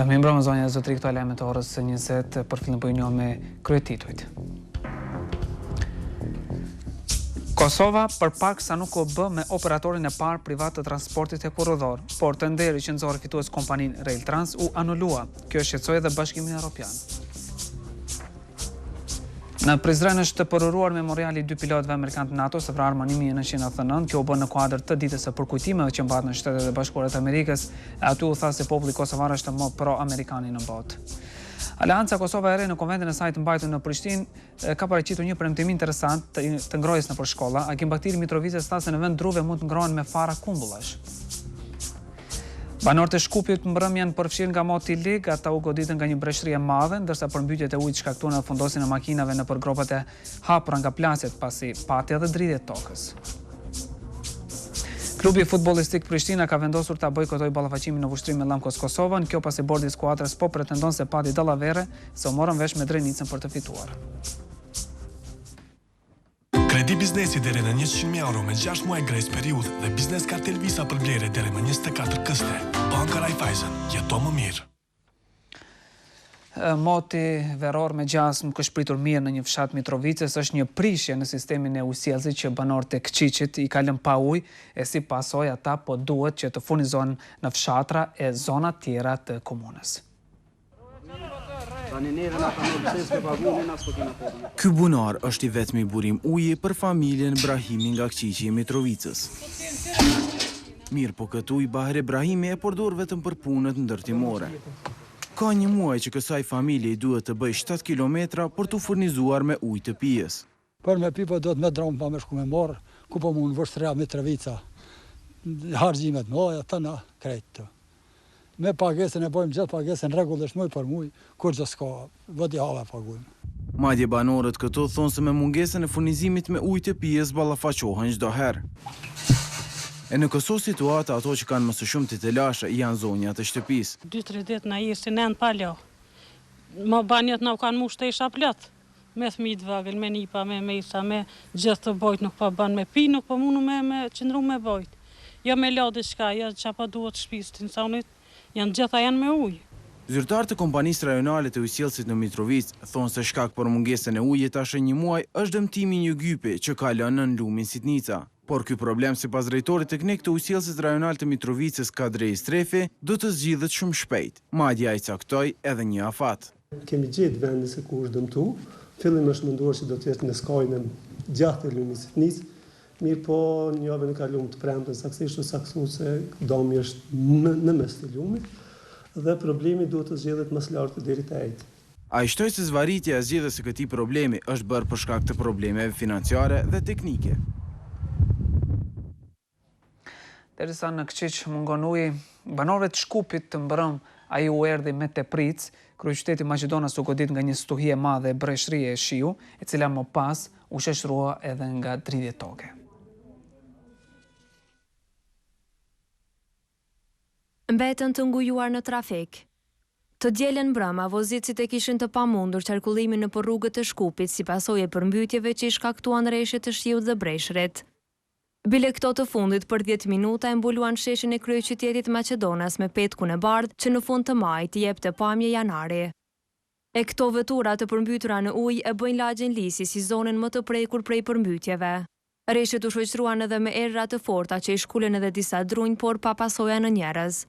Mi mbrëmë zonja e zotëri këto lajmet orës 20 për fillim po një me kryetitujt. Kosova për pak sa nuk o bë me operatorin e parë privat të transportit e korridor, por tenderi që nxorri fitues kompaninë Rail Trans u anullua. Kjo shqetësoi edhe Bashkimin Evropian. Në Prizren është përëruar memoriali 2 pilotëve amerikanë të NATO së vrarë më 1999, kjo u bë në kuadër të ditës së përkujtimeve që mbahet në Shtetet e Bashkuara të Amerikës, e aty u tha se populli kosovar është më pro-amerikani në botë. Aleanca Kosova e Re në konventin e saj të mbajtur në Prishtinë ka paraqitur një premtim interesant të ngrohjes nëpër shkolla. Agim Baktiri Mitrovicës tha se në vend druve mund të ngrohen me fara kumbullash. Banorët e Shkupit mbrëm janë përfshirë nga moti lig, ata u goditën nga një breshëri e madhe, ndërsa përmbytjet e ujit shkaktuan në fundosin e makinave nëpër gropat e hapura nga plasjet pasi pati edhe dridhje tokës. Klubi futbollistik Prishtina ka vendosur ta bojkotojë ballafaqimin në ushtrim me Lamkos Kosovën, kjo pasi bordi i skuadrës po pretendon se pati dallavere se u morën vesh me Drenicën për të fituar. Kredi biznesi deri në 100.000 euro me 6 muaj grace periudhë dhe biznes kartel Visa për blerje deri më 24 këste. Banka Raiffeisen, jeto më mirë. Moti veror me gjasmë ka shpritur mirë në një fshat Mitrovicës është një prishje në sistemin e ujësjellësit që banorët e Kçiçit i kalën pa ujë e si pasojë ata po duhet që të furnizohen në fshatra e zona tjera të komunës. Ky bunar është i vetmi burim uji për familjen Brahimi nga Kçiçi i Mitrovicës. Mirë po këtë ujë Bahre Brahimi e përdor vetëm për punët ndërtimore. Ka një muaj që kësaj familje i duhet të bëj 7 kilometra për të furnizuar me ujë të pijes. Për me pipo do të me dronë pa me shku me morë, ku po mund vështërea Mitrovica, hargjimet mëdha të na krejtë. Me pagesën e bojmë gjithë pagesën rregullisht muj për muj, kur që s'ka, vëdi have pagujmë. Madje banorët këto thonë se me mungesën e furnizimit me ujë të pijes ballafaqohen çdo herë. E në këso situata, ato që kanë më së shumti të lashe janë zonjat e shtëpisë. 2-3 ditë na isin në paljo. Më banjët na kanë mushtë e isha plot. Me fëmijë të vogël, me nipa, me mesa, me gjithë të bojt nuk po ban me pi, nuk po mundu me qëndru me bojt. Jo me la diçka, jo çapa duhet shtëpisë të insanit, janë gjitha janë me ujë. Zyrtarët e kompanisë rajonale të ujësjellësit në Mitrovicë thonë se shkak për mungesën e ujit tash një muaj është dëmtimi një gypi që ka lënë në lumin Sitnica. Por ky problem sipas drejtorit teknik të ujësjellësit rajonal të Mitrovicës Kadrej Strefi do të zgjidhet shumë shpejt. Madje ai caktoi edhe një afat. Kemi gjetë vendi se ku është dëmtu. Fillim është menduar se do të jetë në skajnë gjatë e lumit Sitnicë. Mirë po një javë në kaluam të premten saktësisht është saktuar se domi është në mes të lumit dhe problemi duhet të zgjidhet më së lartë deri te ai. Ai shtoi se zvarritja e zgjedhjes së këtij problemi është bërë për shkak të problemeve financiare dhe teknike. Derisa në Kçiç mungon uji, banorëve të Shkupit të mbrëm ai u erdhi me tepric, kryeqyteti Maqedonas u godit nga një stuhi e madhe breshërie e shiu, e cila më pas u shoqërua edhe nga dridhje toke. Mbetën të ngujuar në trafik. Të dielën mbrëma, vozicit e kishin të pamundur qarkullimin nëpër rrugët e Shkupit si pasojë e përmbytjeve që i shkaktuan rreshtet të shiut dhe breshërit. Bile këto të fundit për 10 minuta e mbuluan sheshin e kryeqytetit Maqedonas me petkun e bardhë që në fund të majit jepte pamje janari. E këto vetura të përmbytura në ujë e bëjnë lagjen Lisi si zonën më të prekur prej përmbytjeve. Rreshtet u shoqëruan edhe me erra të forta që i shkulen edhe disa drunj, por pa pasoja në njerëz.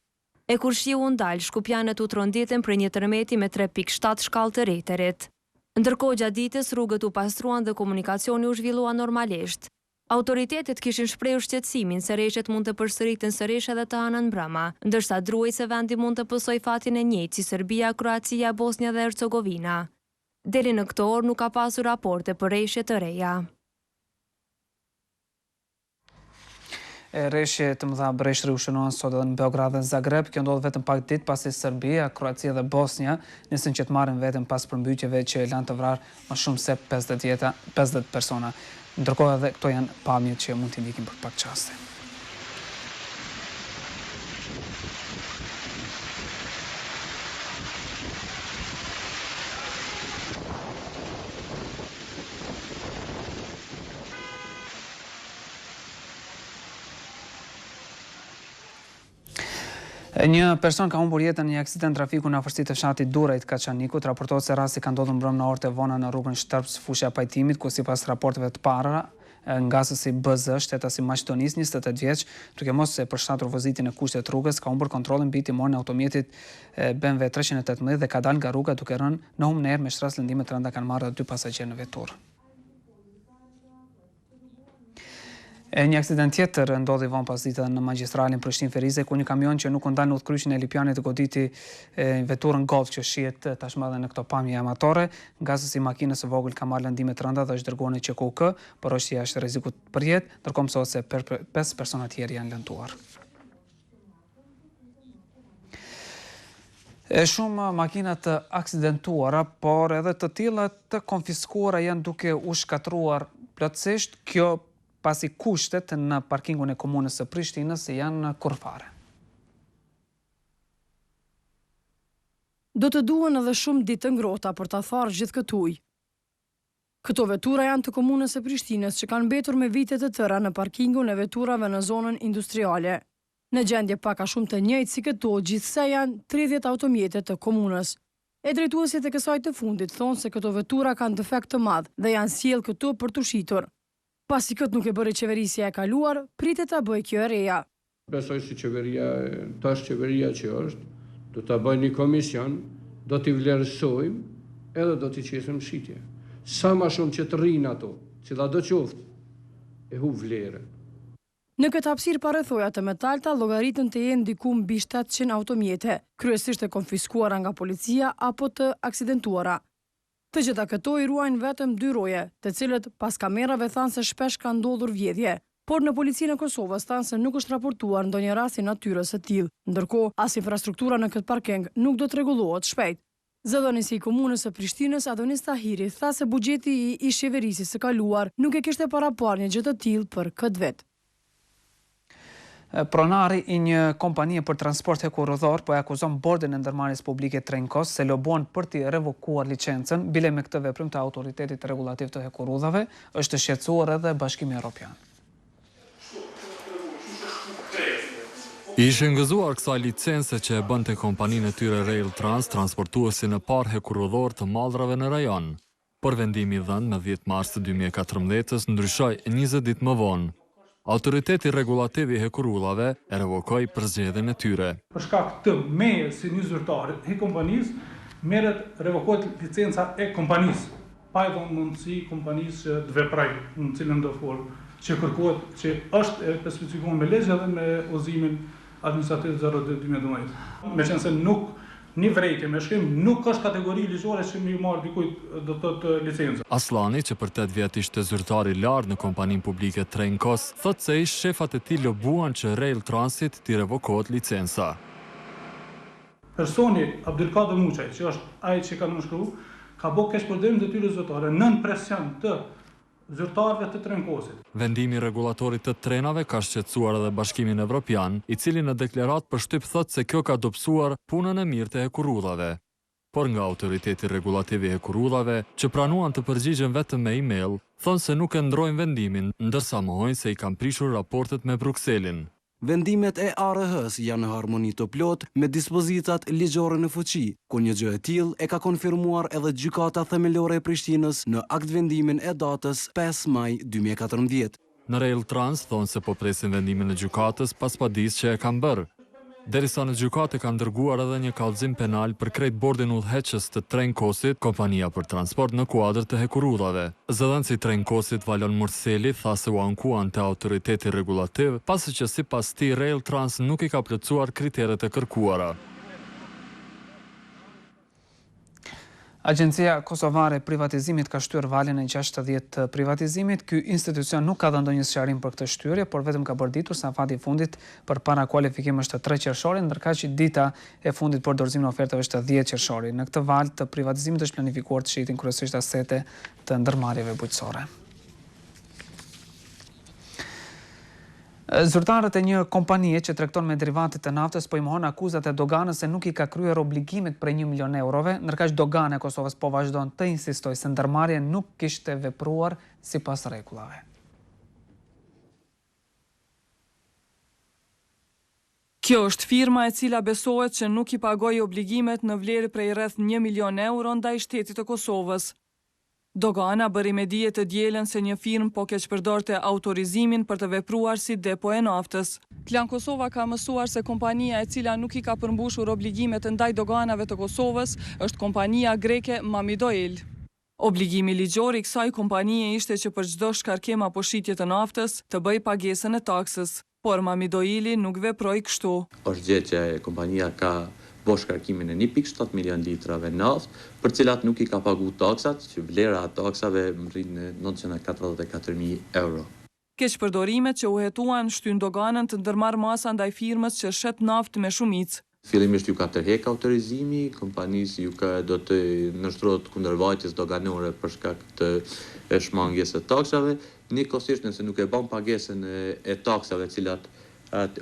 E kur shiu u ndal, shkupjanët u tronditën për një tërmeti me 3.7 shkallë të Richterit. Ndërkohë gjatë ditës rrugët u pastruan dhe komunikacioni u zhvillua normalisht. Autoritetet kishin shprehur shqetësimin se rreshtet mund të përsëriten sërish edhe të anën mbrëma, ndërsa druaj se vendi mund të pësojë fatin e njëjtë si Serbia, Kroacia, Bosnia dhe Hercegovina. Deri në këtë orë nuk ka pasur raporte për rreshje të reja. Rreshje të mëdha breshëri u shënohen sot edhe në Beograd dhe Zagreb. Kjo ndodh vetëm pak ditë pasi Serbia, Kroacia dhe Bosnia nisën që të marrin veten pas përmbytjeve që lanë të vrarë më shumë se 50 persona. Ndërkohë edhe këto janë pamjet që mund t'i ndikim për pak çaste. Një person ka humbur jetën në një aksident trafiku në afërsi të fshatit Durrejt Kaçanikut. Raportohet se rasti ka ndodhur mbrëmë në orët e vona në rrugën Shtërps, fushja Pajtimit, ku sipas raporteve të para, ngasësi BZ, shtetasi Maqedonis, 28 vjeç, duke mos e përshtatur vozitjen e kushtet të rrugës, ka humbur kontrollin mbi timorin e automjetit BMW 318 dhe ka dalë nga rruga duke rënë në humner me shtras lëndime të rënda, kanë marrë 2 pasagerë në vetur. Një aksident tjetër ndodhi vonë pas ditës në magjistralin Prishtinë-Ferizë, ku një kamion që nuk u ndal në udhkryqin e Lipianit goditi veturën Golf që shihet tashmë edhe në këto pamje amatore. Ngasësi i makinës së vogël ka marrë lëndime të rënda dhe është dërguar në QKUK, por është jashtë rrezikut për jetë, ndërkohë mësohet se 5 persona tjerë janë lënduar. Shumë makina të aksidentuara, por edhe të tilla të konfiskuara janë duke u shkatruar plotësisht, kjo pasi kushtet në parkingun e komunës së Prishtinës janë kurfare. Do të duhen edhe shumë ditë të ngrohta për ta tharë gjithë këtë ujë. Këto vetura janë të komunës së Prishtinës që kanë mbetur me vite të tëra në parkingun e veturave në zonën industriale. Në gjendje pak a shumë të njëjtë si këto, gjithsej janë 30 automjete të komunës. E drejtuesit e kësaj të fundit thonë se këto vetura kanë defekt të madh dhe janë sjellë këtu për të shitur. Pasi këtë nuk e bëri qeverisja e kaluar, pritet ta bëjë kjo e reja. Besoj si qeveria që është, do ta bëjë një komision, do t'i vlerësojmë edhe do t'i qesim shitje. Sa ma shumë që të rrinë ato, cila do qoftë, e hu vlerën. Në këtë hapësirë parrethoja të metalta llogaritën të jenë diku mbi 700 automjete, kryesisht e konfiskuara nga policia apo të aksidentuara. Të gjitha këto i ruajnë vetëm 2 roje, të cilët pas kamerave thanë se shpesh ka ndodhur vjedhje, por në policinë e Kosovës thanë se nuk është raportuar ndonjë rast i natyrës së tillë, ndërkohë as infrastruktura në këtë parking nuk do të rregullohet shpejt. Zëdhënisi i komunës së Prishtinës Adonis Tahiri tha se buxheti i ish-qeverisë së kaluar nuk e kishte paraparë një gjë të tillë për këtë vit. Pronari i një kompanie për transport hekurudhor po e akuzon bordin e ndërmarrjes publike Trenkos se lobon për t'i revokuar licencën, bile me këtë veprim të autoritetit regulativ të hekurudhave është shqetësuar edhe Bashkimi Evropian. Ishte ngëzuar kësaj licence që e bënte kompaninë e tyre Rail Trans transportuesi në parë hekurudhor të mallrave në rajon. Por vendimi i dhënë në 10 mars të 2014 ndryshoi 20 ditë më vonë. Autoriteti regulativ i hekurudhave e revokoi përzgjedhjen e tyre. Për shkak të meje si një zyrtar e kompanisë, merret revokohet licenca e kompanisë, pa i dhënë mundësi kompanisë që të veprojë në cilën do fol, që kërkohet që është e specifikuar me legje dhe me udhëzimin administrativ 02/2012. Meqense nuk një vrejtje me shkrim nuk është kategori ligjore që mi marrë dikujt do të thotë licencë. Aslani, që për 8 vjet ishte zyrtar i lartë në kompaninë publike Trenkos, thotë se ish shefat e tij lobuan që Rail Transit t'i revokohet licenca. Personi Abdelkader Muçaj, që është ai që ka nënshkruar, ka bërë keq përdorим detyrës zyrtare nën presion të zyrtarëve të Trenkosit. Vendimi rregullatorit të trenave ka shqetësuar edhe Bashkimin Evropian, i cili në deklarat përshtyp thotë se kjo ka dobësuar punën e mirë të hekurudhave. Por nga autoriteti rregullativ i hekurudhave, që pranuan të përgjigjen vetëm me email, thonë se nuk e ndrojnë vendimin, ndërsa mohojnë se i kanë prishur raportet me Brukselin. Vendimet e ARH-s janë në harmoni të plot me dispozitat ligjore në fuqi, ku një gjë e tillë e ka konfirmuar edhe gjykata themelore e Prishtinës në aktvendimin e datës 5 maj 2014. Në Rail Trans thonë se po presin vendimin e gjykatës pas padisë që e kanë bërë. Derisa në gjykatë kanë dërguar edhe një kallëzim penal për krejt bordin udhëheqës të Trenkosit, kompania për transport në kuadër të hekurudhave. Zëdhënësi Trenkosit Valon Murseli tha se u ankuan te autoriteti regulativ, pasi që sipas tij Rail Trans nuk i ka plotësuar kriteret e kërkuara. Agjencia Kosovare e Privatizimit ka shtyr valën e 60 privatizimit. Ky institucion nuk ka dhënë ndonjë sqarim për këtë shtyrje, por vetëm ka bërditur se afati i fundit për para kualifikim është 3 qershorit, ndërkaq që dita e fundit për dorëzimin e ofertave është 10 qershorit. Në këtë valë të privatizimit është planifikuar të shitin kryesisht asete të ndërmarrjeve bujqësore. Zyrtarët e një kompanie që tregton me derivate të naftës po i mohon akuzat e doganës se nuk i ka kryer obligimet për 1 milion eurove, ndërkaq dogana e Kosovës po vazhdon të insistojë se ndërmarrja nuk kishte vepruar sipas rregullave. Kjo është firma e cila besohet që nuk i pagoi obligimet në vlerë prej rreth 1 milion euro ndaj shtetit të Kosovës. Dogana bëri me dije të dielën se një firmë po keqpërdorte autorizimin për të vepruar si depo e naftës. Klan Kosova ka mësuar se kompania e cila nuk i ka përmbushur obligimet ndaj doganave të Kosovës është kompania greke Mamido Oil. Obligimi ligjor i kësaj kompanie ishte që për çdo shkarkim apo shitje të naftës të bëj pagesën e taksës, por Mamido Oili nuk veproi kështu. Është gjë që kompania ka bosh shkarkimin e 1.7 milion litrave naftë, për cilat nuk i ka pagu taksat, që vlera e taksave rrin në 944.000 euro. Keqpërdorimet që u hetuan shtyn doganën të ndërmarrë masa ndaj firmës që shet naftë me shumicë. Fillimisht ju ka tërheq autorizimi, kompanisë do të nështrohet kundërvajtjes doganore për shkak të shmangjes së taksave, njëkohësisht nëse nuk e bën pagesën e taksave të cilat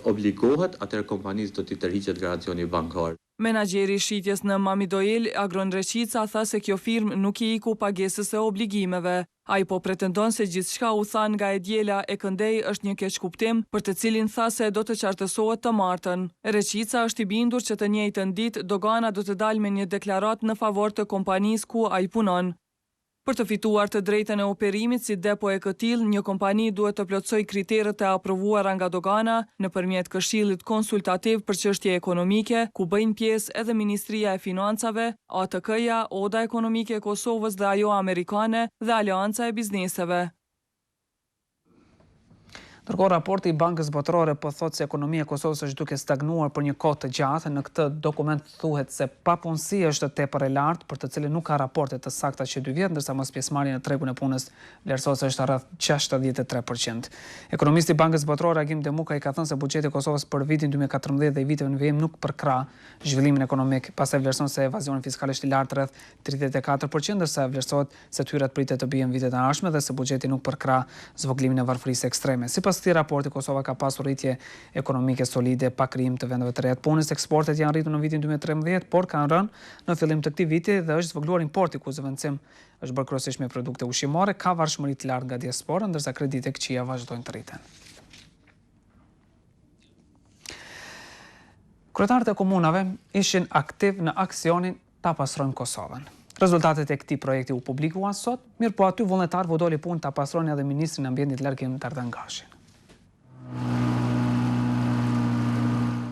obligohet, atëherë kompanisë do t'i tërhiqet garancioni bankar. Menaxheri i shitjes në Mamido Oil, Agron Reqica, tha se kjo firmë nuk i iku pagesës e obligimeve. Ai po pretendon se gjithçka u than nga e diela e këndej është një keqkuptim, për të cilin tha se do të qartësohet të martën. Reqica është i bindur që të njëjtën ditë dogana do të dalë me një deklaratë në favor të kompanisë ku ai punon. Për të fituar të drejtën e operimit si depo e këtill, një kompani duhet të plotësoj kriteret e aprovuara nga dogana nëpërmjet Këshillit Konsultativ për Çështje Ekonomike, ku bëjnë pjesë edhe Ministria e Financave, ATK-ja, Oda Ekonomike e Kosovës dhe ajo amerikane dhe Aleanca e Bizneseve. Ndërkohë, raporti i Bankës Botërore po thotë se ekonomia e Kosovës është duke stagnuar për një kohë të gjatë. Në këtë dokument thuhet se papunësia është tepër e lartë, për të cilën nuk ka raporte të sakta që 2 vjet, ndërsa mos pjesëmarrja në tregun e punës vlerësohet se është rreth 63%. Ekonomisti i Bankës Botërore Agim Demuka i ka thënë se buxheti i Kosovës për vitin 2014 dhe i viteve në vijim nuk përkrah zhvillimin ekonomik. Pastaj vlerëson se evazioni fiskal është i lartë rreth 34%, ndërsa vlerësohet se tyrat pritet të bien vitet e ardhshme dhe se buxheti nuk përkrah zvogëlimin e varfërisë ekstreme. Sipas këtij raporti, Kosova ka pasur rritje ekonomike solide pa krijim të vendeve të reja të punës. Eksportet janë rritur në vitin 2013, por kanë rënë në fillim të këtij viti dhe është zvogëluar importi, ku zëvendësim është bërë kryesisht me produkte ushqimore, ka varëshmëri të lartë nga diaspora, ndërsa kreditë e këqija vazhdojnë të rriten. Kryetarët e komunave ishin aktiv në aksionin Ta pastrojmë Kosovën. Rezultatet e këtij projekti u publikuan sot, mirë po aty vullnetar u doli punë ta pastrojnë edhe ministrin e ambientit Larkim Dardan Gashin.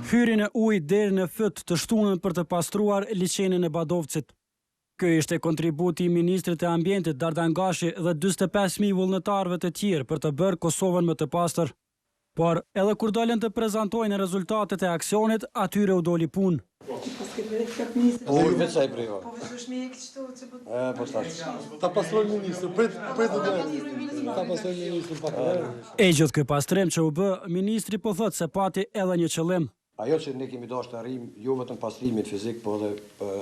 Hyrjen e ujit deri në fyt të shtunën për të pastruar liçenin e Badovcit. Ky ishte kontributi i ministrit të ambientit Dardan Gashi dhe 45.000 vullnetarëve të tjerë për të bërë Kosovën më të pastër. Por edhe kur dolën të prezantojnë rezultatet e aksionit, atyre u doli punë. Ta pastrojnë ministrë, E gjithë ky pastrim që u bë, ministri po thotë se pati edhe një qëllim. Ajo që ne kemi dashur të arrijmë jo vetëm pastrimin fizik, por edhe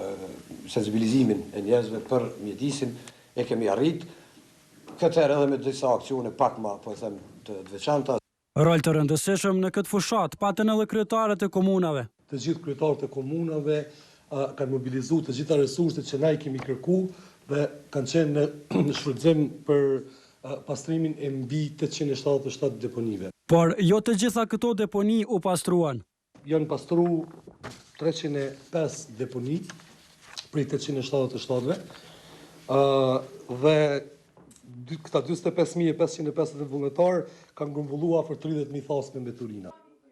sensibilizimin e njerëzve për mjedisin, e kemi arrit. Këtëherë edhe me disa aksione pak më, po e them, të veçanta. Rol të rëndësishëm në këtë fushat patën edhe kryetarët e komunave. Të gjithë kryetarët e komunave kanë mobilizuar të gjitha resurset që na i kemi kërkuar dhe kanë qenë në shfrytëzim për pastrimin e mbi 877 deponive. Por jo të gjitha këto deponi u pastruan. Janë pastru 305 deponi prej 877-ve dhe këta 25.550 vullnetarë kanë grumbulluar afër 30.000 thasme me turina.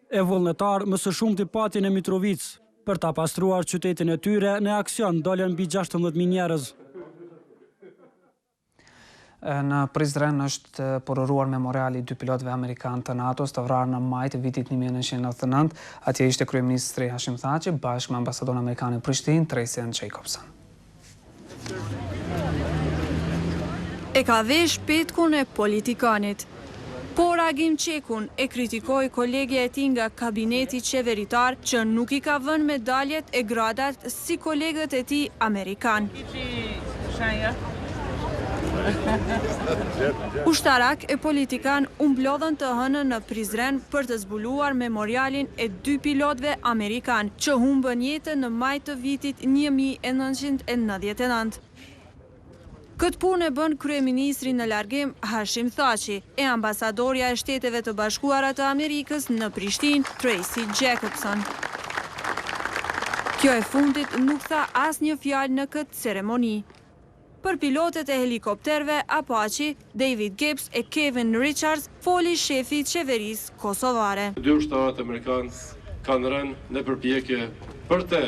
E vullnetar më së shumti patin e Mitrovic, për ta pastruar qytetin e tyre në aksion dolën mbi 16.000 njerëz. Në Prizren është përëruar memoriali 2 pilotëve amerikanë të NATO-s të vrarë në maj të vitit 1999. Atje ishte kryeministri Hashim Thaçi bashkë me ambasadon amerikan në Prishtinë, Tracy Jacobson. E ka vesh petkun e politikanit. Por Agim Qekun e kritikoi kolegja e tij nga kabineti qeveritar që nuk i ka vënë medaljet e gradat si kolegët e tij amerikan. Ushtarak e politikan u mblodhën të hënën në Prizren për të zbuluar memorialin e 2 pilotëve amerikan që humbën jetën në maj të vitit 1999. Këtë punë e bën kryeministri në largim Hashim Thaçi e ambasadorja e Shteteve të Bashkuara të Amerikës në Prishtinë, Tracy Jacobson. Kjo e fundit nuk tha asnjë fjalë në këtë ceremoni. Për pilotët e helikopterve Apache, David Gibbs e Kevin Richards, foli shefi i qeverisë kosovare. Dy ushtarët amerikanë kanë rënë në përpjekje për të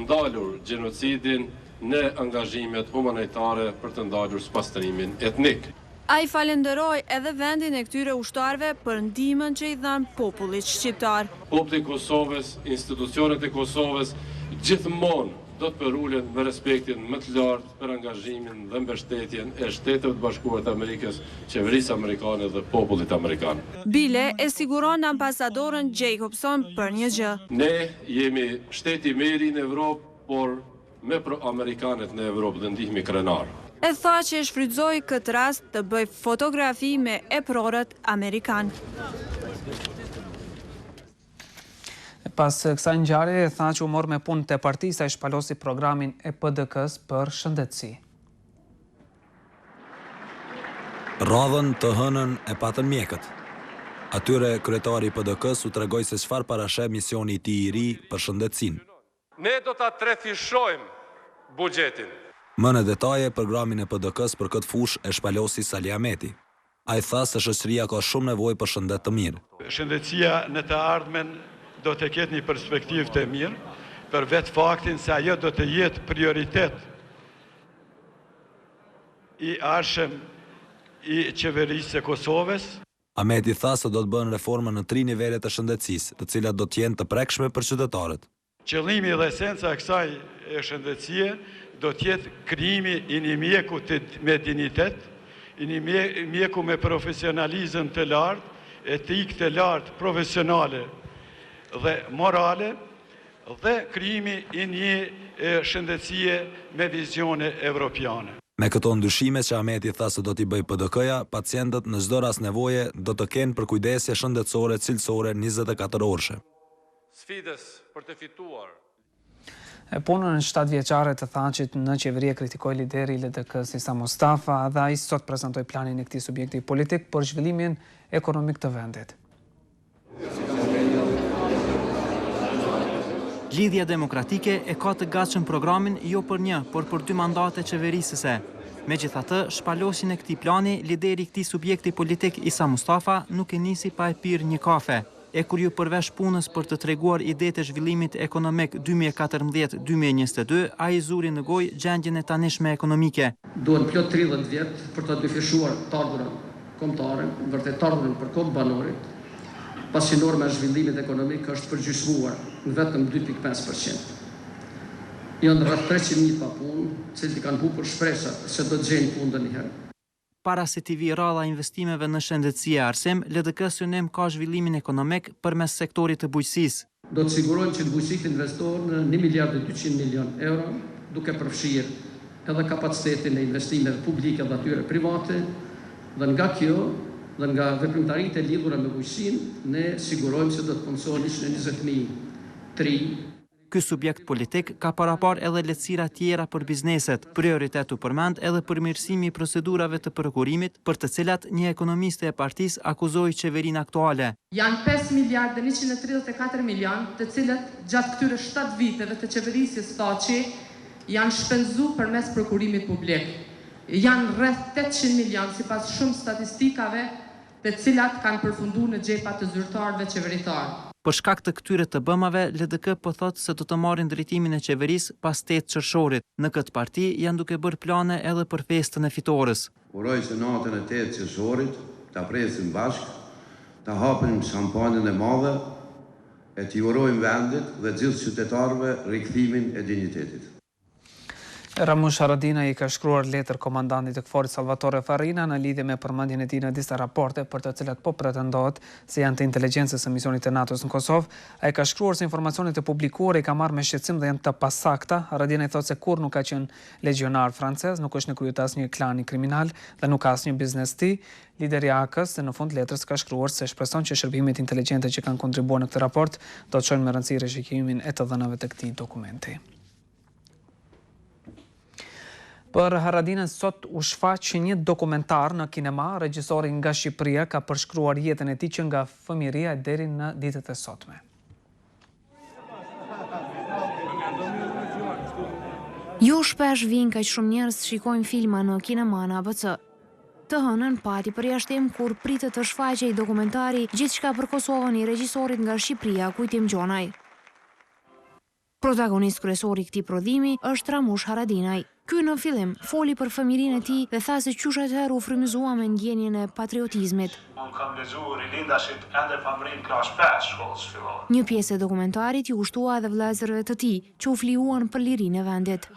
ndalur gjenocidin në angazhimet humanitare për të ndalur spastërimin etnik. Ai falenderoi edhe vendin e këtyre ushtarëve për ndihmën që i dhanë popullit shqiptar. Populli i Kosovës, institucionet e Kosovës gjithmonë do të përulen me respektin më të lartë për angazhimin dhe mbështetjen e Shteteve të Bashkuara të Amerikës, qeverisë amerikane dhe popullit amerikan. Bile e siguron ambasadorën Jacobson për një gjë. Ne jemi shteti më i ri në Evropë, por me pro-amerikanet në Evropë dhe ndihmi krenar. E tha që e shfrytëzoi këtë rast të bëj fotografi me eprorët amerikanë. Pas kësaj ngjarje, tha që u mor me punë te partia sa i shpalosi programin e PDK-s për shëndetësi. Radhën të hënën e patën mjekët. Atyre kryetari i PDK-s u tregoi se çfarë parashë misioni i tij i ri për shëndetësinë. Ne do ta trefishojmë buxhetin. Më në detaje, programin e PDK-s për këtë fushë e shpalosi Sali Ahmeti. Ai tha se shoqëria ka shumë nevojë për shëndet të mirë. Shëndetësia në të ardhmen do të ketë një perspektivë të mirë, për vetë faktin se ajo do të jetë prioritet i arshëm i qeverisë e Kosovës. Ahmeti tha se do të bëhen reforma në 3 nivelet të shëndetësisë, të cilat do të jenë të prekshme për qytetarët. Qëllimi dhe esenca e kësaj shëndetësie do të jetë krijimi i një mjeku me dignitet, i një mjeku me profesionalizëm të lartë, etik të lartë profesionale dhe morale, dhe krijimi i një shëndetësie me vizione evropiane. Me këto ndryshime që Ahmeti tha se do t'i bëj PDK-ja, pacientët në çdo rast nevoje do të kenë përkujdesje shëndetësore cilësore 24 orëshe. Sfidës për të fituar. Punën në 7 vjeçare të Thaçit në qeveri e kritikoi lideri i LDK-s Isa Mustafa dhe ai sot prezantoi planin e këtij subjekti politik për zhvillimin ekonomik të vendit. Lidhja Demokratike e ka të gatshëm programin jo për një, por për 2 mandate qeverisëse. Megjithatë, shpalosin e këtij plani, lideri i këtij subjekti politik Isa Mustafa nuk e nisi pa e pirë një kafe. E kur ju përvesh punës për të treguar idetë e zhvillimit ekonomik 2014-2022, ai zuri në gojë gjendjen e tanishme ekonomike. Duhen plot 30 vjet për të dyfishuar të ardhurën kombëtare, vërtet të ardhurën për kohë banorit, pasi norma e zhvillimit ekonomik është përgjysmuar në vetëm 2.5%. Janë rreth 300.000 pa punë, cilët kanë humbur shpresat se do të gjejnë punë ndonjëherë. Para se t'i vi rradha investimeve në shëndetësi e arsim, LDK synim ka zhvillimin ekonomik përmes sektorit të bujqësisë. Do të sigurojmë që të bujqësit investohen në 1 miliard e 200 milion euro, duke përfshirë edhe kapacitetin e investimeve publike dhe atyre private, dhe nga kjo dhe nga veprimtaritë e lidhura me bujqësinë, ne sigurojmë se do të punësohen 120.000 tri. Ky subjekt politik ka parapar edhe lehtësira tjera për bizneset, prioritet u përmend edhe përmirësimi i procedurave të prokurimit, për të cilat një ekonomiste e partisë akuzoi qeverinë aktuale. Janë 5 miliardë 134 milion, të cilët gjatë këtyre 7 viteve të qeverisjes Thaçi janë shpenzuar përmes prokurimit publik. Janë rreth 800 milion sipas shumë statistikave, të cilat kanë përfunduar në xhepat të zyrtarëve qeveritar. Për shkak të këtyre të bëmave, LDK po thotë se do të marrin drejtimin e qeverisë pas 8 qershorit. Në këtë parti janë duke bërë plane edhe për festën e fitores. Uroj që natën e 8 qershorit ta presim bashkë, ta hapim shampanjën e madhe, e t'i urojmë vendit dhe gjithë qytetarëve rikthimin e dinjitetit. Ramush Haradinaj i ka shkruar letër komandantit të KFOR-it Salvatore Farina në lidhje me përmendjen e tij në disa raporte për të cilat po pretendohet se janë të inteligjencës së misionit të NATO-s në Kosovë. Ai ka shkruar se informacionet e publikuara i ka marrë me shqetësim dhe janë të pasakta. Haradinaj thotë se kur nuk ka qenë legionar francez, nuk është në krye të asnjë klani kriminal dhe nuk ka asnjë biznes ti. Lideri i AK-s në fund letrës ka shkruar se shpreson që shërbimet inteligjente që kanë kontribuar në këtë raport do të çojnë me rëndësi rishikimin e të dhënave të këtij dokumenti. Për Haradinën sot u shfaq një dokumentar në kinema. Regjisori nga Shqipëria ka përshkruar jetën e tij që nga fëmijëria deri në ditët e sotme. Jo shpesh vinë kaq shumë njerëz të shikojnë filma në kinema në ABC. Të hënën pati përjashtim kur pritet të shfaqej dokumentari Gjithçka për Kosovën i regjisorit nga Shqipëria, Kujtim Gjonaj. Protagonist kryesor i këtij prodhimi është Ramush Haradinaj. Ky në fillim foli për fëmijërinë e tij dhe tha se qysh atëherë u frymëzua me ndjenjen e patriotizmit. Unë kam lexuar Rilindashit ende famrin klas 5 shkollës fillore. Një pjesë e dokumentarit ju kushtua edhe vëllezërve të tij, që u fliuan për lirinë e vendit.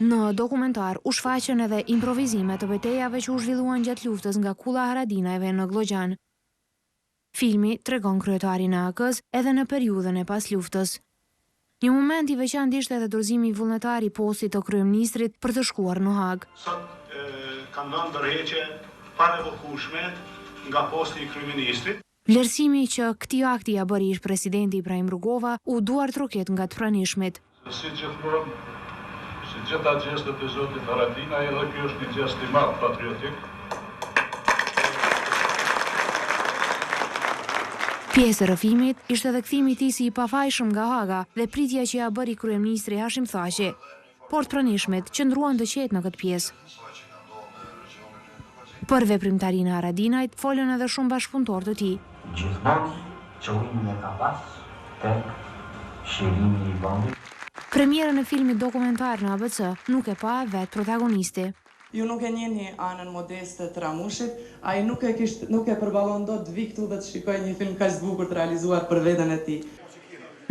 Në dokumentar u shfaqën edhe improvizime të betejave që u zhvilluan gjatë luftës nga kulla Haradinajve në Glogjan. Filmi tregon kryetarin e AK-s edhe në periudhën e pas luftës. Një moment i veçantë ishte edhe dorëzimi vullnetar i postit të kryeministrit për të shkuar në Hag. Sot kanë dhënë ndërheqje pa revokueshme nga posti i kryeministrit. Vlerësimi që këtij akti ja bëri ish presidenti Ibrahim Rugova u duart roket nga të pranishmit. Si gjithmonë, si gjitha gjestet e zotit Haradinaj, edhe ky është një gjest i madh patriotik. Pjesë e rrëfimit ishte edhe kthimi i tij si i pafajshëm nga Haga dhe pritja që ja bëri kryeministri Hashim Thaçi. Por të pranishmit qëndruan të qetë në këtë pjesë. Për veprimtarinë e Haradinajt folën edhe shumë bashkëpunëtorë të tij. Gjithmonë qëllimi e ka pas tek shërimi i vendit. Premierën e filmit dokumentar në ABC nuk e pa vetë protagonisti. Ju nuk e njeni anën modeste të Ramushit, ai nuk e përballon dot të vi këtu dhe të shikoj një film kaq të bukur të realizuar për veten e tij.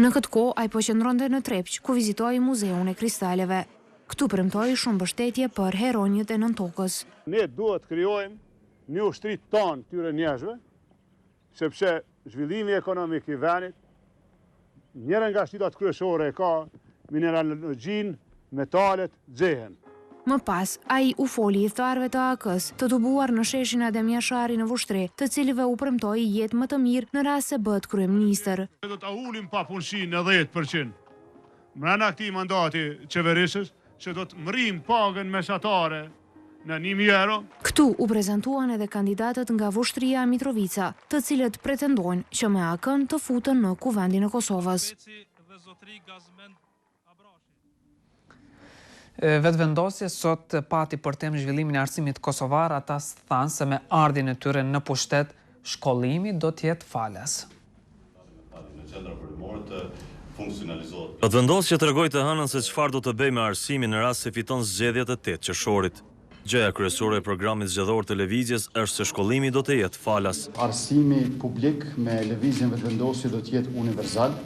Në këtë kohë ai po qëndronte në Trepç, ku vizitoi muzeun e kristaleve. Këtu premtoi shumë mbështetje për heronjët e Nëntokës. Ne duhet të krijojmë një ushtri tonë këtyre njerëzve, sepse zhvillimi ekonomik i vendit, njëra nga shtitat kryesore e ka mineralogjinë, metalet, xehen. Më pas, ai u foli i thtarëve të AK-s, të tubuar në sheshin Adem Jashari në Vushtri, të cilëve u premtoi jetë më të mirë në rast se bëhet kryeministër. Do ta ulim papunësinë në 10%. Mbrana këtij mandati qeverisës, që do të mrim pagën mesatare në 1.000 euro. Këtu u prezantuan edhe kandidatët nga Vushtria Mitrovica, të cilët pretendojnë që me AK-n të futen në Kuvendin e Kosovës. Vetëvendosje sot pati për temë zhvillimin e arsimit kosovar, ata thanë se me ardhin e tyre në pushtet, shkollimi do të jetë falas. Vetëvendosja tregoi të hënën se çfarë do të bëjë me arsimin në rast se fiton zgjedhjet e 8 qershorit. Gjëja kryesore e programit zgjedhor të lëvizjes është se shkollimi do të jetë falas. Arsimi publik me lëvizjen vetëvendosje do të jetë universal,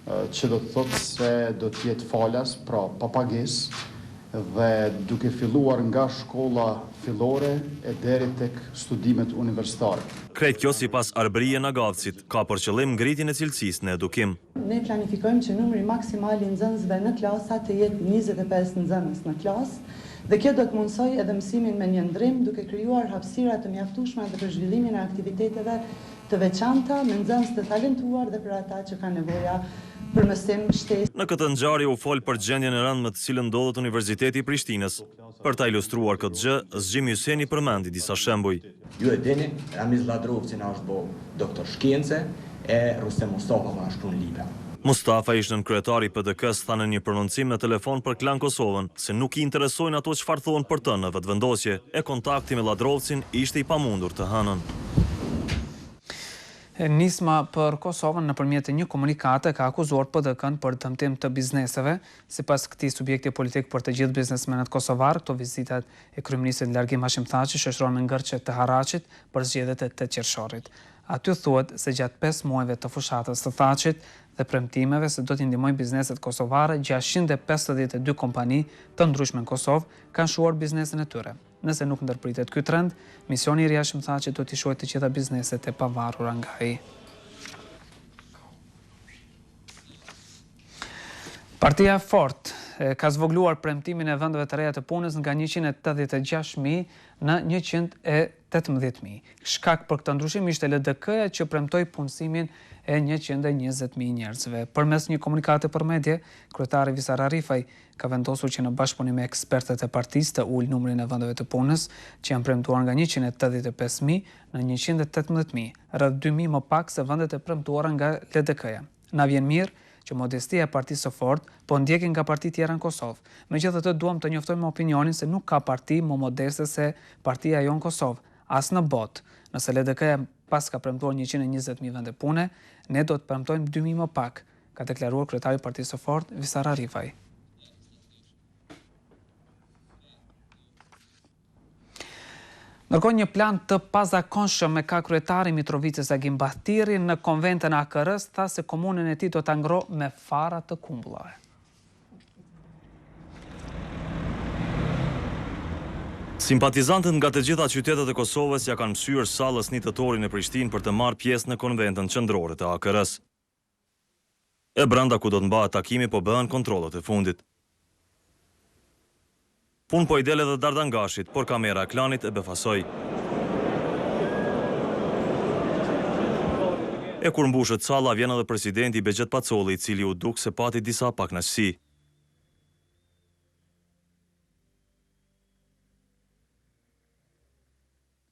që do të thotë se do të jetë falas, pra pa pagesë, dhe duke filluar nga shkolla fillore e deri tek studimet universitare. Krejt kjo sipas Arbrije Nagavcit ka për qëllim ngritjen e cilësisë në edukim. Ne planifikojmë që numri maksimal i nxënësve në klasa të jetë 25 nxënës në klasë, dhe kjo do të mundsoj edhe mësimin me një ndrim, duke krijuar hapësira të mjaftueshme edhe për zhvillimin e aktiviteteve të veçanta me nxënës të talentuar dhe për ata që kanë nevoja për mësim shtesë. Në këtë ngjarje u fol për gjendjen e rëndë me të cilën ndodhet Universiteti i Prishtinës. Për ta ilustruar këtë gjë, Zgjimi Hyseni përmendi disa shembuj. Ju e dini, Ramiz Ladrovci na është bërë doktor shkencë e Rustem Mustafa na shkruan libra. Mustafa ishte në kryetari i PDK-s tha në një prononcim në telefon për Klan Kosovën se nuk i interesojnë ato çfarë thonë për të në vetëvendosje, e kontakti me Ladrovcin ishte i pamundur të hënën. Nisma për Kosovën nëpërmjet një komunikate ka akuzuar PDK-n për dëmtim të bizneseve. Sipas këtij subjekti politik për të gjithë biznesmenët kosovar, këto vizitat e kryeministit Largim Hashim Thaçi shoqërohen me ngërçet të Harrachit për zgjedhjet e 8 qershorit. Aty thuhet se gjatë 5 muajve të fushatës të Thaçit dhe premtimeve se do t'i ndihmojnë bizneset kosovare, 652 kompani të ndryshme në Kosovë kanë shuar biznesin e tyre. Nëse nuk ndërpritet ky trend, misioni i ri Hashim Thaçit do t'i shohë të gjitha bizneset e pavarura nga ai. Partia e fortë ka zvogluar premtimin e vendeve të reja të punës nga 186.000 në 118.000. Shkak për këtë ndryshim ishte LDK-ja që premtoi punësimin e 120.000 njerëzve. Përmes një komunikate për medje, kryetari Visar Arifaj ka vendosur që në bashkëpunim me ekspertët e partisë të ulë numrin e vendeve të punës që janë premtuar nga 185.000 në 118.000, rreth 2.000 më pak se vendet e premtuara nga LDK-ja. Na vjen mirë që modestia e partisë së fortë po ndjekin nga parti tjera në Kosovë. Megjithatë duam të njoftojmë opinionin se nuk ka parti më modeste se partia jonë Kosovë, as në botë. Nëse LDK-ja pas ka premtuar 120.000 vende pune, ne do të premtojmë 2.000 më pak, ka deklaruar kryetari i partisë së fortë Visar Arifaj. Ndërkohë një plan të pazakonshëm me ka kryetari Mitrovicës Agim Bahtiri në konventën e AKR-s tha se komunën e tij do ta ngrohë me fara të kumbullave. Simpatizantët nga të gjitha qytetet e Kosovës ja kanë mësyer sallës 1 tetorit në Prishtinë për të marrë pjesë në konventën qendrore të AKR-s. E brenda ku do të mbahet takimi po bëhen kontrollet e fundit. Punë po i del edhe Dardangashit, por kamera e klanit e befasoi. E kur mbushet salla, vjen edhe presidenti Begjet Pacolli, i cili u duk se pati disa pakënaqësi.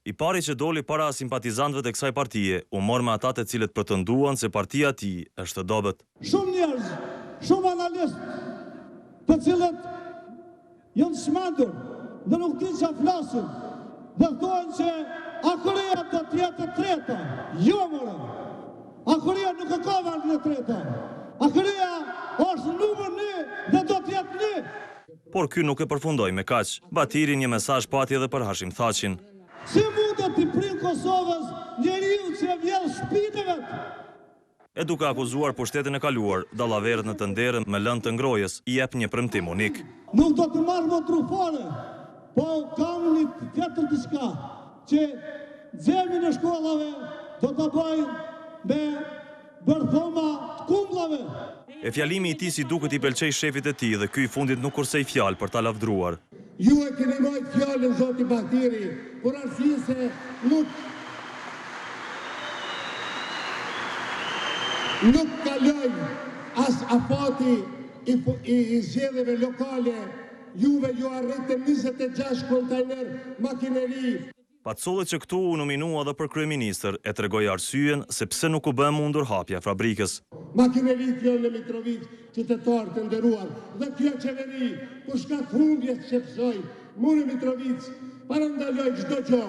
I pari që doli para simpatizantëve të kësaj partije, u mor me ata të cilët pretenduan se partia e tij është e dobët. Shumë njerëz, shumë analistë, të cilët janë shmandur dhe nuk di që flasin dhe thonë që AKR-ja do t'jetë e treta. Jo, more! AKR-ja nuk e ka vendin e treta. AKR-ja është numër 1 dhe do t'jetë 1. Por ky nuk e përfundoi me kaq. Batiri një mesazh pati edhe për Hashim Thaqin. Si mundet t'i prind Kosovës njeriu që vjen shpitëve? E duke akuzuar pushtetin e kaluar, dallaverët në të nderën me lëndë të ngrohjes i jep një premtim unik. Nuk do të marrë më trufare, po kam një tjetër diçka, që nxjerrjen e shkollave do të bëjnë me bërthoma të kumbullave. E fjalimi i tij si duket i pëlqej shefit e tij dhe ky i fundit nuk kursej fjalë për ta lavdruar. Ju e keni marrë fjalën zoti Bahtiri, por arsye se nuk kaloj as afati i zgjedhjeve lokale, juve ju arritën 26 kontajner makineri. Pacolli që këtu u nominua edhe për kryeministër e tregoi arsyen se pse nuk u bë mundur hapja e fabrikës. Makinerit janë në Mitrovic, qytetarë të nderuar, dhe kjo qeveri, ku shka të humbjes që pësoj, mu në Mitrovic, parandaloj çdo gjë.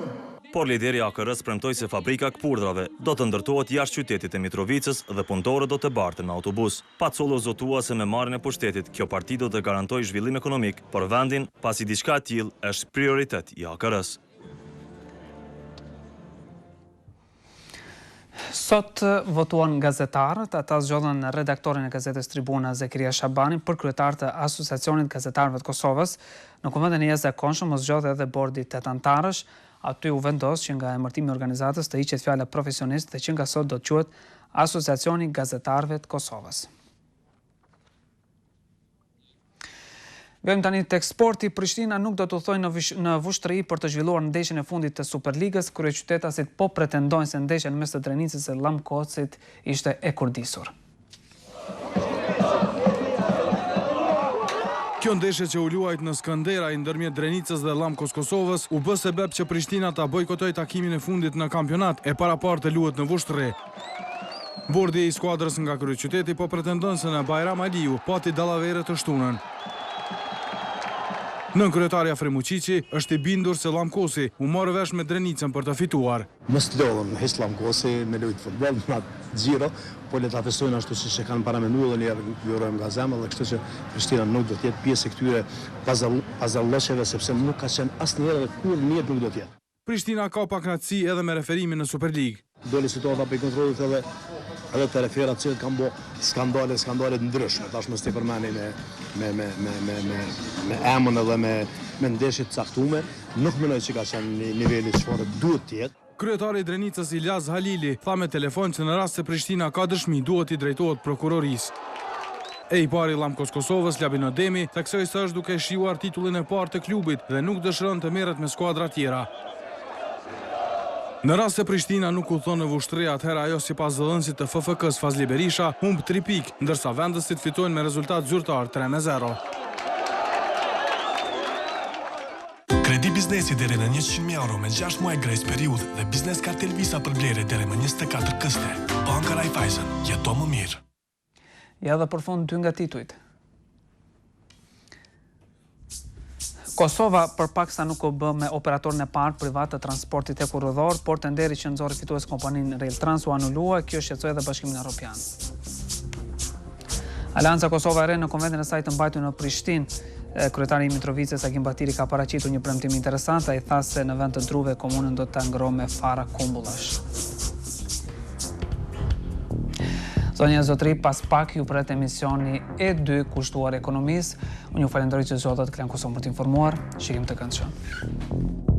Por lideri AKR-s premtoi se fabrika e këpurdrave do të ndërtohet jashtë qytetit e Mitrovicës dhe punëtorët do të barten në autobus. Pacolli u zotua se me marrjen e pushtetit, kjo parti do të garantojë zhvillim ekonomik për vendin, pasi diçka e tillë është prioritet i AKR-s. Sot votuan gazetarët, ata zgjodhen redaktorin e gazetës Tribuna Zekiria Shabani për kryetar të Asociacionit Gazetarëve të Kosovës. Në konventin e jashtëzakonshëm u zgjodhi edhe bordi 8 antarësh. Aty u vendos që nga emërtimi i organizatës të hiqet fjala profesionist dhe që nga sot do të quhet Asociacioni Gazetarëve të Kosovës. Vëmë tani tek sporti. Prishtina nuk do të thojë në vushtëri për të zhvilluar ndeshjen e fundit të Superligës. Kryeqytetasit po pretendojnë se ndeshja në mes të Drenicës e Llamkocit ishte e kurdisur. Kjo ndeshje që u luajt në Skënderaj ndërmjet Drenicës dhe Llamkos Kosovës u bë sebeb që Prishtina ta bojkotoi takimin e fundit në kampionat e parapartë të luhet në vushtëri. Bordi i skuadrës nga kryeqyteti po pretendon se në Bajram Aliu pati dallavere të shtunën. Nën kryetaria Fremuqiqi është i bindur se Llamkosi u morë vesh me Drenicën për të fituar. Mos lodhëm hiç Llamkosi me lojë futboll në xhiro, po le ta festojnë ashtu siç e kanë paramenduar dhe ne jurojmë nga zemra dhe kështu që Prishtina nuk do të jetë pjesë e këtyre pazarllëqeve sepse nuk ka qenë asnjëherë dhe kur mirë nuk do të jetë. Prishtina ka pakënaqësi edhe me referimin në Superligë. Doli situata për kontrollit edhe të referat që kanë bërë skandale të ndryshme. Tash mos t'i përmeni me emën edhe me ndeshjet caktume, nuk mendoj që ka qenë niveli çfarë duhet të jetë. Kryetari i Drenicës Ilyas Halili tha me telefon që në rast se Prishtina ka dëshmi duhet i drejtohet prokurorisë. E i pari Lamkos Kosovës, Labin Ademi, theksoi se është duke shijuar titullin e parë të klubit dhe nuk dëshiron të merret me skuadra tjera. Në rast se Prishtina nuk u thonë në vushtri, atëherë ajo sipas zëdhënësit të FFK-s Fazli Berisha humb 3 pikë, ndërsa vendësit fitojnë me rezultat zyrtar 3-0. Kredi biznesi deri në 100.000 euro me 6 muaj grace periudhë dhe biznes kartel Visa për blerje deri më 24 këste. Banka Raiffeisen, jeto më mirë. Ja dhe për fund 2 nga titujt. Kosova përpaksa nuk u bë me operatorën e parë privat të transportit hekurrëdhor, por tenderi që nxorri fitues kompaninë Rail Trans u anulua, kjo shqetësoi edhe Bashkimin Evropian. Alianca Kosova e Re në konventin e saj të mbajtur në Prishtinë, kryetari i Mitrovicës Agim Batiri ka paraqitur një premtim interesant, ai tha se në vend të druve komunën do ta ngrohë me fara kumbullash. Zonja Zotri, pas pak ju pret emisioni E2 kushtuar ekonomisë. Unë ju falenderoj që zotët kanë kushtuar për të informuar. Shikim të këndshëm.